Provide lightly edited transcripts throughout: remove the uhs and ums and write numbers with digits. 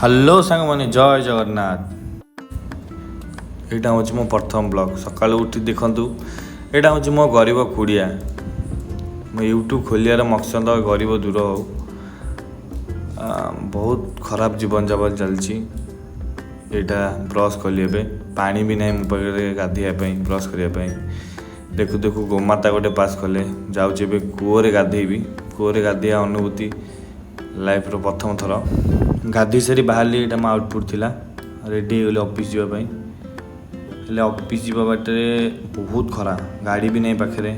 Hello सांग मैंने जय जगन्नाथ। यहाँ हूँ मो प्रथम ब्लॉग सका उठी देखु। यहाँ हूँ मो गरीब कुड़िया। मो यूट्यूब खोलियार मकसद गरीब दूर हो। बहुत खराब जीवन जापन चलती। यहाँ ब्रश कली पानी भी ना मो पाखे गाधोवाई ब्रश करने। देखु देखु गोमाता गोटे पास कले जाऊे कूअरे गाधेबी। कूअरे गाधिया अनुभूति लाइफ रो प्रथम थर गाधी सारी बाहर यहाँ मो आउटपुट थिला रेडी हो ऑफिस जावाई। ऑफिस जावा बाटे बहुत खरा गाड़ी भी नहीं पाखे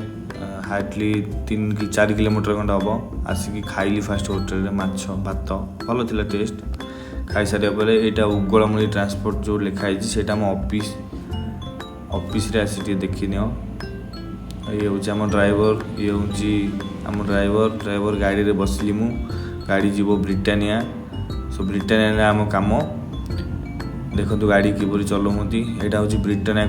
हार्डली 3 कि 4 किलोमीटर खंड हम आसिक खाइली फास्ट होटेल माछ भात भल था टेस्ट। खाई सारे यहाँ उगलमूली ट्रांसपोर्ट जो लिखाई से ऑफिस आसी देखी नियो। ये हूँ आम ड्राइवर ये हूँ आम ड्राइवर गाड़ी रे बसली मु गाड़ी जीव ब्रिटानिया। सो ब्रिटानिया आम कम देखो गाड़ी किपरि चलाऊँगी। यहाँ हूँ ब्रिटानिया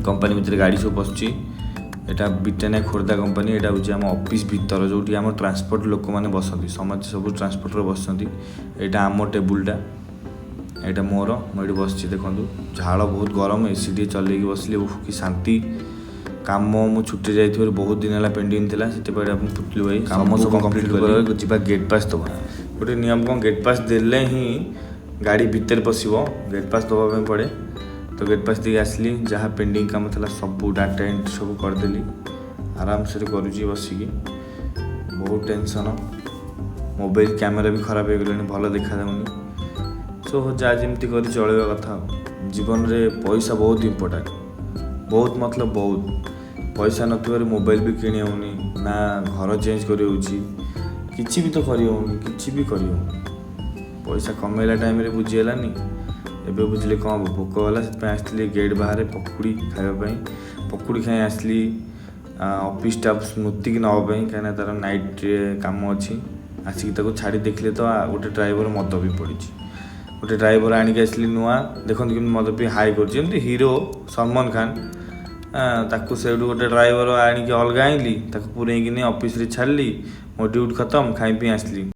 कंपनी भितर गाड़ी सब बसुची। यहाँ ब्रिटानिया खोर्धा कंपनी। यहाँ हूँ आम ऑफिस भीतर जो आम ट्रांसपोर्ट लोक मैंने बसती समस्त सब ट्रांसपोर्ट बसती। यहाँ आम टेबुलटा यहाँ मोर मुझे बस देखो झाड़ बहुत गरम एसी टे चल बसली कि शांति। काम मु छुट्टी जाइए बहुत दिन है पेंडिंग था से फुटलु भाई कम सब कम्प्लीट कर जा गेट पास दबा गोटे नियम कौन गेट पास देले ही गाड़ी भितर पशो गेट पास दबापी पड़े। तो गेट पास देके आसली जहाँ पेंडिंग काम था सब डाटा एंट्री सब करदेली आराम से करुँची बसिकी। बहुत टेंशन मोबाइल कैमेरा भी खराब हो गला भल देखा जाऊनी। सो जहाँ जमी कर चलवा कथा जीवन में पैसा बहुत इम्पोर्टाट बहुत मतलब बहुत पैसा नथिबार मोबाइल भी किणी होनी ना घर चेंज कर किसी भी तो किसी भी कर पैसा कमेला टाइम रे बुझीगलानी। एबे बुझे कौन भोक गला से आसली गेट बाहर पकुड़ी खावाई पकुड़ी खाई आसली ऑफिस स्टाफ स्मृति की नापाई कहीं तार नाइट काम अच्छी आसिक छाड़ी देखले तो गोटे ड्राइवर मद भी पड़ी। गोटे ड्राइवर आनिक आसली नुआ देखते कि मद भी हाई कर हीरो सलमान खान ताकू से गोटे ड्राइवर आनिक अलग आइली पूरे ऑफिस छाड़ी मो ड्यूटी खत्म खाई पी आसली।